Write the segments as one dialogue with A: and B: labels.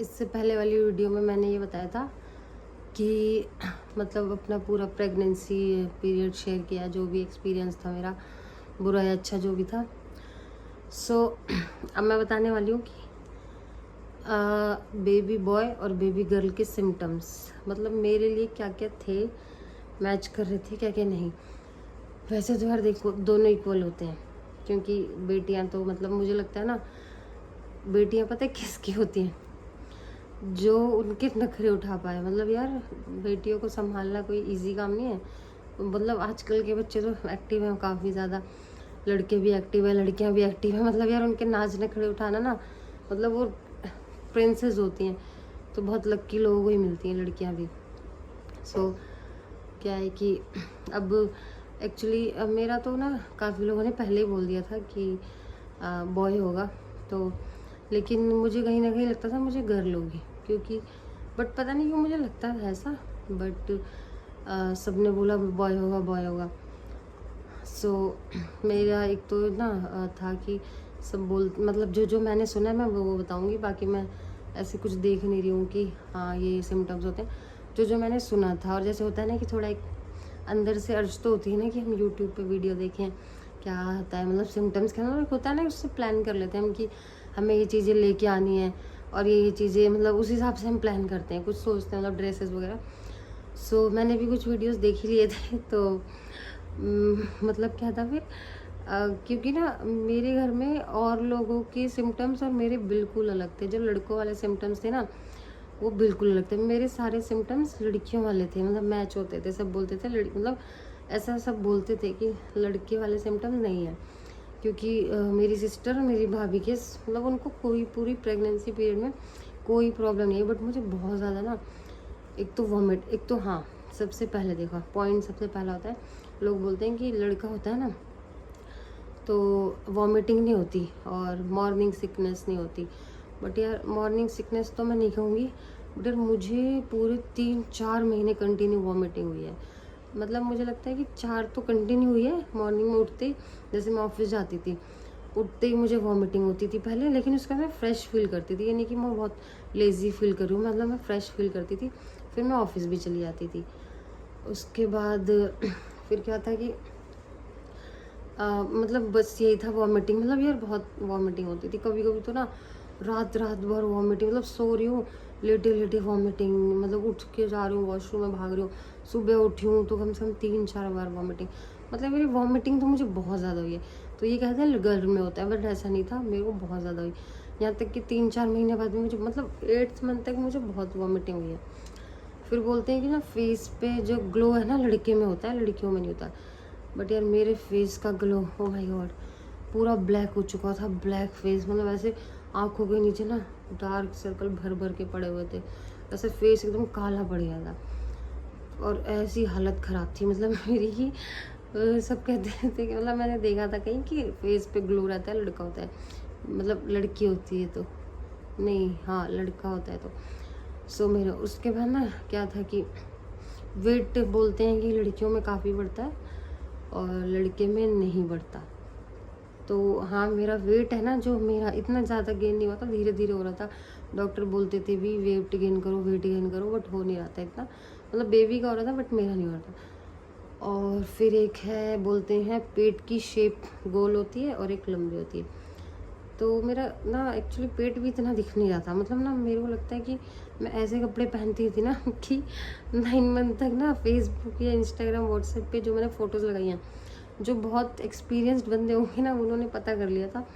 A: इससे पहले वाली वीडियो में मैंने ये बताया था कि मतलब अपना पूरा प्रेगनेंसी पीरियड शेयर किया, जो भी एक्सपीरियंस था मेरा, बुरा या अच्छा जो भी था। अब मैं बताने वाली हूँ कि बेबी बॉय और बेबी गर्ल के सिम्टम्स मतलब मेरे लिए क्या क्या थे, मैच कर रहे थे क्या क्या नहीं। वैसे तो यार देखो, दोनों इक्वल होते हैं, क्योंकि बेटियां तो मतलब मुझे लगता है ना, बेटियां पता है किसकी होती हैं, जो उनके नखरे उठा पाए। मतलब यार बेटियों को संभालना कोई इजी काम नहीं है। मतलब आजकल के बच्चे तो एक्टिव हैं काफ़ी ज़्यादा, लड़के भी एक्टिव है, लड़कियां भी एक्टिव है। मतलब यार उनके नाच नखरे उठाना ना, मतलब वो प्रिंसेस होती हैं। तो बहुत लक्की लोगों को ही मिलती हैं लड़कियां भी। क्या है कि अब एक्चुअली अब मेरा तो ना काफ़ी लोगों ने पहले ही बोल दिया था कि बॉय होगा, तो लेकिन मुझे कहीं ना कहीं लगता था मुझे गर्ल होगी, क्योंकि बट पता नहीं क्यों मुझे लगता था ऐसा। बट सबने बोला बॉय होगा बॉय होगा। मेरा एक तो ना था कि सब बोल मतलब जो जो मैंने सुना है मैं वो बताऊंगी, बाकी मैं ऐसे कुछ देख नहीं रही हूँ कि हाँ ये सिम्टम्स होते हैं। जो जो मैंने सुना था, और जैसे होता है ना कि थोड़ा एक अंदर से अर्ज तो होती है ना कि हम यूट्यूब पे वीडियो देखें क्या होता है, मतलब सिम्टम्स क्या होता है ना, उससे प्लान कर लेते हैं हम कि हमें ये चीज़ें लेके आनी है, और ये चीज़ें मतलब उस हिसाब से हम प्लान करते हैं, कुछ सोचते हैं मतलब ड्रेसेस वगैरह। मैंने भी कुछ वीडियोस देख ही लिए थे। तो मतलब क्या था फिर, क्योंकि ना मेरे घर में और लोगों के सिम्टम्स और मेरे बिल्कुल अलग थे। जो लड़कों वाले सिम्टम्स थे ना वो बिल्कुल अलग थे, मेरे सारे सिम्टम्स लड़कियों वाले थे, मतलब मैच होते थे। सब बोलते थे मतलब ऐसा सब बोलते थे कि लड़के वाले सिम्टम्स नहीं है, क्योंकि मेरी सिस्टर और मेरी भाभी के मतलब उनको कोई पूरी प्रेगनेंसी पीरियड में कोई प्रॉब्लम नहीं है। बट मुझे बहुत ज़्यादा ना, एक तो वॉमिट, एक तो हाँ सबसे पहले देखा पॉइंट सबसे पहला होता है, लोग बोलते हैं कि लड़का होता है ना तो वॉमिटिंग नहीं होती और मॉर्निंग सिकनेस नहीं होती। बट यार मॉर्निंग सिकनेस तो मैं नहीं कहूँगी, बट यार मुझे पूरे 3-4 महीने कंटिन्यू वॉमिटिंग हुई है। मतलब मुझे लगता है कि 4 तो कंटिन्यू हुई है। मॉर्निंग में उठते ही, जैसे मैं ऑफिस जाती थी, उठते ही मुझे वॉमिटिंग होती थी पहले, लेकिन उसका मैं फ्रेश फील करती थी, यानी कि मैं बहुत लेज़ी फील कर रही हूँ, मतलब मैं फ्रेश फील करती थी। फिर मैं ऑफिस भी चली जाती थी। उसके बाद फिर क्या था कि मतलब बस यही था वॉमिटिंग। मतलब यार बहुत वॉमिटिंग होती थी, कभी कभी तो ना रात रात भर वॉमिटिंग, मतलब सो रही हूँ लेटे लेटे वॉमिटिंग, मतलब उठ के जा रही हूँ वॉशरूम में, भाग रही हूँ, सुबह उठी हूँ तो कम से कम 3-4 बार वॉमिटिंग। मतलब मेरी वॉमिटिंग तो मुझे बहुत ज़्यादा हुई है। तो ये कहते हैं गर्ल में होता है, बट ऐसा नहीं था, मेरे को बहुत ज़्यादा हुई। यहाँ तक कि 3-4 महीने बाद में मुझे मतलब 8th मंथ तक मुझे बहुत वॉमिटिंग हुई है। फिर बोलते हैं कि ना फेस पे जो ग्लो है ना लड़के में होता है, लड़कियों में नहीं होता। बट यार मेरे फेस का ग्लो, ओ माय गॉड, पूरा ब्लैक हो चुका था, ब्लैक फेस, मतलब ऐसे आंखों के नीचे ना डार्क सर्कल भर भर के पड़े हुए थे, ऐसे फेस एकदम काला पड़ गया था, और ऐसी हालत ख़राब थी मतलब मेरी ही। सब कहते थे कि मतलब मैंने देखा था कहीं कि फेस पे ग्लो रहता है लड़का होता है, मतलब लड़की होती है तो नहीं, हाँ लड़का होता है तो। मेरा उसके बाद ना क्या था कि वेट बोलते हैं कि लड़कियों में काफ़ी बढ़ता है और लड़के में नहीं बढ़ता। तो हाँ मेरा वेट है ना, जो मेरा इतना ज़्यादा गेन नहीं हुआ था, धीरे धीरे हो रहा था। डॉक्टर बोलते थे भी वेट गेन करो वेट गेन करो, बट हो नहीं रहा था इतना, मतलब बेबी का हो रहा था बट मेरा नहीं हो रहा था। और फिर एक है, बोलते हैं पेट की शेप गोल होती है और एक लंबी होती है। तो मेरा ना एक्चुअली पेट भी इतना दिख नहीं रहा था, मतलब ना मेरे को लगता है कि मैं ऐसे कपड़े पहनती थी ना कि 9 मंथ तक ना फेसबुक या इंस्टाग्राम व्हाट्सएप पे जो मैंने फ़ोटोज़ लगाई हैं, जो बहुत एक्सपीरियंस्ड बंदे होंगे ना उन्होंने पता कर लिया था,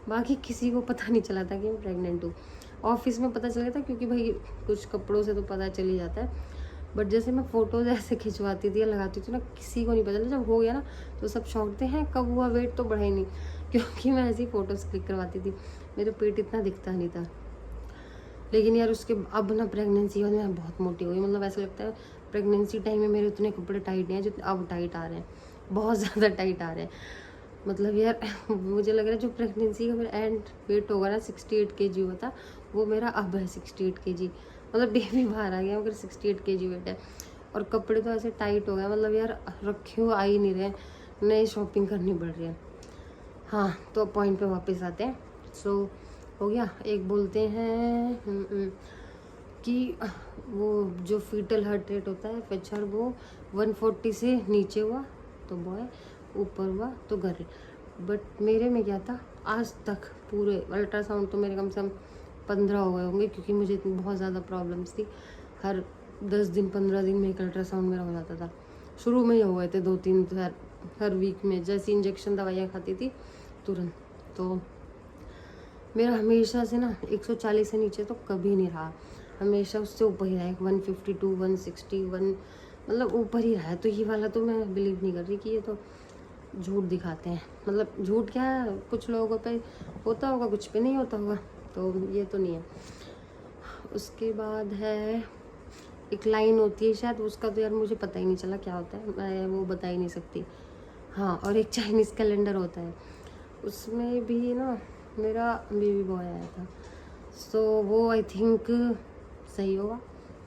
A: बाकी किसी को पता नहीं चला था कि मैं प्रेग्नेंट हूँ। ऑफिस में पता चल गया था, क्योंकि भाई कुछ कपड़ों से तो पता चल ही जाता है। बट जैसे मैं फ़ोटोज़ ऐसे खिंचवाती थी या लगाती थी ना, किसी को नहीं पता चला। जब हो गया ना तो सब शौकते हैं कब हुआ, वेट तो बढ़ा ही नहीं, क्योंकि मैं ऐसी फ़ोटोज़ क्लिक करवाती थी। मेरा पेट इतना दिखता नहीं था। लेकिन यार उसके अब ना प्रेगनेंसी में मैं बहुत मोटी हो गई, मतलब ऐसा लगता है प्रेगनेंसी टाइम में मेरे उतने कपड़े टाइट नहीं हैं जितने अब टाइट आ रहे हैं, बहुत ज़्यादा टाइट आ रहे हैं। मतलब यार मुझे लग रहा है जो प्रेगनेंसी का मेरा एंड वेट होगा ना 68 kg हुआ था, वो मेरा अब है 68 kg। मतलब बेबी बाहर आ गया मगर 68 kg वेट है। और कपड़े तो ऐसे टाइट हो गए, मतलब यार रखे हुए आ ही नहीं रहे, नए शॉपिंग करनी पड़ रही है। हाँ तो पॉइंट पे वापस आते हैं। हो गया। एक बोलते हैं कि वो जो फीटल हार्ट रेट होता है फेचर वो 140 से नीचे हुआ तो बॉय, ऊपर हुआ तो गर्ल। बट मेरे में क्या था, आज तक पूरे अल्ट्रासाउंड तो मेरे कम से कम 15 हो गए होंगे, क्योंकि मुझे इतनी बहुत ज़्यादा प्रॉब्लम्स थी। हर 10 दिन 15 दिन में एक अल्ट्रासाउंड मेरा हो जाता था। शुरू में ही हो गए थे 2-3 हर वीक में, जैसे इंजेक्शन दवाइयाँ खाती थी तुरंत। तो मेरा हमेशा से ना 140 से नीचे तो कभी नहीं रहा, हमेशा उससे ऊपर ही रहा है, 152 161 मतलब ऊपर ही रहा है। तो ये वाला तो मैं बिलीव नहीं कर रही कि ये तो झूठ दिखाते हैं। मतलब झूठ क्या है, कुछ लोगों पे होता होगा, कुछ पे नहीं होता होगा, तो ये तो नहीं है। उसके बाद है एक लाइन होती है शायद, उसका तो यार मुझे पता ही नहीं चला क्या होता है, मैं वो बता ही नहीं सकती। हाँ, और एक चाइनीज़ कैलेंडर होता है, उसमें भी ना मेरा बेबी बॉय आया था। सो वो आई थिंक सही होगा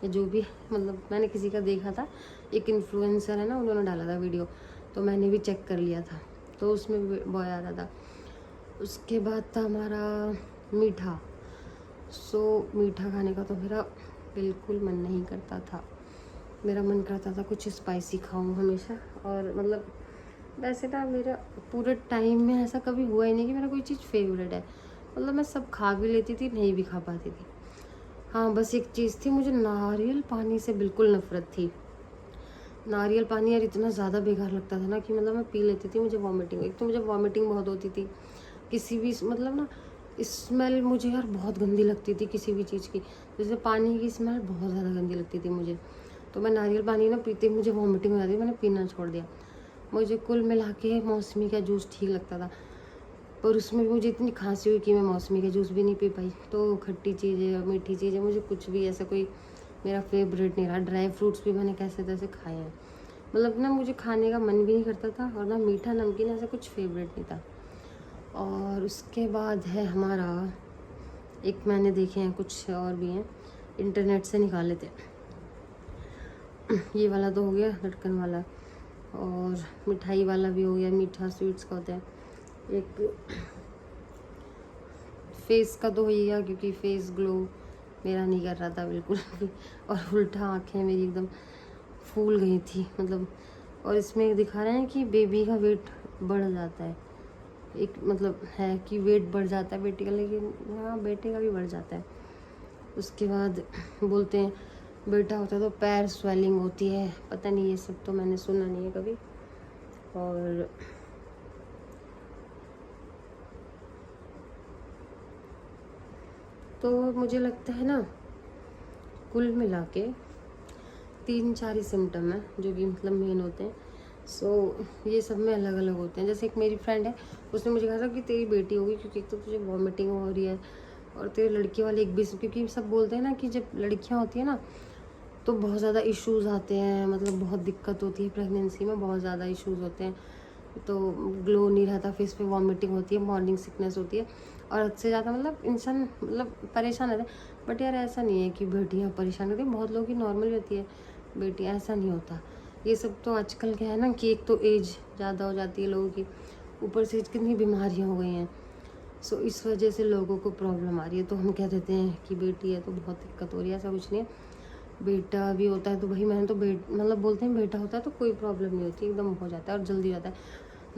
A: या जो भी, मतलब मैंने किसी का देखा था, एक इन्फ्लुएंसर है ना, उन्होंने डाला था वीडियो, तो मैंने भी चेक कर लिया था, तो उसमें बॉय आ रहा था। उसके बाद था हमारा मीठा। सो मीठा खाने का तो मेरा बिल्कुल मन नहीं करता था, मेरा मन करता था कुछ स्पाइसी खाऊं हमेशा। और मतलब वैसे ना मेरा पूरे टाइम में ऐसा कभी हुआ ही नहीं कि मेरा कोई चीज़ फेवरेट है, मतलब मैं सब खा भी लेती थी, नहीं भी खा पाती थी। हाँ, बस एक चीज़ थी, मुझे नारियल पानी से बिल्कुल नफ़रत थी। नारियल पानी यार इतना ज़्यादा बेकार लगता था ना कि मतलब मैं पी लेती थी, मुझे वॉमिटिंग, एक तो मुझे वॉमिटिंग बहुत होती थी किसी भी, मतलब ना स्मेल मुझे यार बहुत गंदी लगती थी किसी भी चीज़ की, जैसे पानी की स्मेल बहुत ज़्यादा गंदी लगती थी मुझे। तो मैं नारियल पानी ना पीते ही मुझे वॉमिटिंग हो जाती, मैंने पीना छोड़ दिया। मुझे कुल मिला के मौसमी का जूस ठीक लगता था, पर उसमें भी मुझे इतनी खांसी हुई कि मैं मौसमी का जूस भी नहीं पी पाई। तो खट्टी चीज़ें, मीठी चीज़ें, मुझे कुछ भी ऐसा कोई मेरा फेवरेट नहीं रहा। ड्राई फ्रूट्स भी मैंने कैसे तैसे खाए हैं, मतलब ना मुझे खाने का मन भी नहीं करता था, और ना मीठा नमकीन ऐसा कुछ फेवरेट नहीं था। और उसके बाद है हमारा एक, मैंने देखे हैं कुछ और भी हैं, इंटरनेट से निकाले थे। ये वाला तो हो गया लटकन वाला, और मिठाई वाला भी हो गया, मीठा स्वीट्स का होता है। एक फेस का तो हो ही गया, क्योंकि फेस ग्लो मेरा नहीं कर रहा था बिल्कुल भी, और उल्टा आँखें मेरी एकदम फूल गई थी मतलब। और इसमें दिखा रहे हैं कि बेबी का वेट बढ़ जाता है, एक मतलब है कि वेट बढ़ जाता है बेटी का, लेकिन हाँ बेटे का भी बढ़ जाता है। उसके बाद बोलते हैं बेटा होता है तो पैर स्वेलिंग होती है, पता नहीं, ये सब तो मैंने सुना नहीं है कभी। और तो मुझे लगता है ना कुल मिला के 3-4 ही सिम्टम हैं जो कि मतलब मेन होते हैं। सो ये सब में अलग अलग होते हैं। जैसे एक मेरी फ्रेंड है, उसने मुझे कहा था कि तेरी बेटी होगी, क्योंकि एक तो तुझे वॉमिटिंग हो रही है और तेरी लड़की वाले एक भी, क्योंकि सब बोलते हैं ना कि जब लड़कियां होती है ना तो बहुत ज़्यादा इश्यूज़ आते हैं, मतलब बहुत दिक्कत होती है प्रेगनेंसी में, बहुत ज़्यादा इश्यूज़ होते हैं। तो ग्लो नहीं रहता फेस पे, वॉमिटिंग होती है, मॉर्निंग सिकनेस होती है, और हद से ज़्यादा मतलब इंसान मतलब परेशान रहता है। बट यार ऐसा नहीं है कि बेटियाँ परेशान होती हैं, बहुत लोगों की नॉर्मल रहती है बेटियाँ, ऐसा नहीं होता। ये सब तो आजकल क्या है ना कि एक तो एज ज़्यादा हो जाती है लोगों की, ऊपर से कितनी बीमारियाँ हो गई हैं। सो इस वजह से लोगों को प्रॉब्लम आ रही है। तो हम कह देते हैं कि बेटी है तो बहुत दिक्कत हो रही है, ऐसा कुछ नहीं है। बेटा भी होता है तो भाई, मैंने तो मतलब बोलते हैं बेटा होता है तो कोई प्रॉब्लम नहीं होती, एकदम हो जाता है और जल्दी जाता है,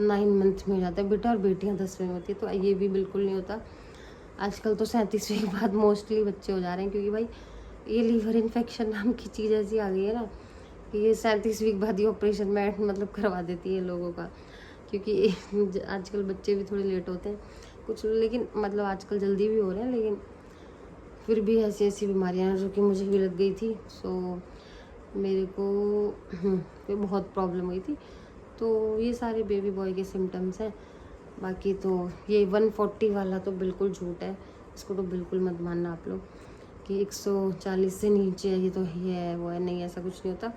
A: 9 मंथ में हो जाता है बेटा, और बेटियां 10वें में होती है। तो ये भी बिल्कुल नहीं होता। आजकल तो 37वें के बाद मोस्टली बच्चे हो जा रहे हैं, क्योंकि भाई ये लीवर इन्फेक्शन नाम की चीज़ ऐसी आ गई है ना कि ये 37वीं के बाद ही ऑपरेशन में मतलब करवा देती है लोगों का, क्योंकि आजकल बच्चे भी थोड़े लेट होते हैं कुछ, लेकिन मतलब आजकल जल्दी भी हो रहे हैं, लेकिन फिर भी ऐसी ऐसी बीमारियां जो कि मुझे भी लग गई थी। सो मेरे को फिर बहुत प्रॉब्लम हुई थी। तो ये सारे बेबी बॉय के सिम्टम्स हैं। बाकी तो ये 140 वाला तो बिल्कुल झूठ है, इसको तो बिल्कुल मत मानना आप लोग कि 140 से नीचे ये तो ही है वो है, नहीं ऐसा कुछ नहीं होता,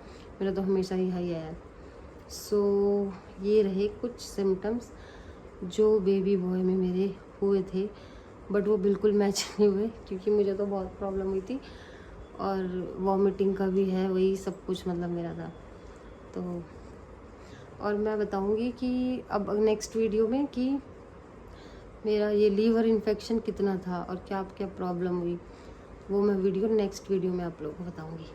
A: मेरा तो हमेशा ही हाई है। सो ये रहे कुछ सिम्टम्स जो बेबी बॉय में मेरे हुए थे, बट वो बिल्कुल मैच नहीं हुए, क्योंकि मुझे तो बहुत प्रॉब्लम हुई थी, और वॉमिटिंग का भी है, वही सब कुछ मतलब मेरा था। तो और मैं बताऊंगी कि अब नेक्स्ट वीडियो में कि मेरा ये लीवर इन्फेक्शन कितना था और क्या क्या प्रॉब्लम हुई, वो मैं वीडियो नेक्स्ट वीडियो में आप लोगों को बताऊंगी।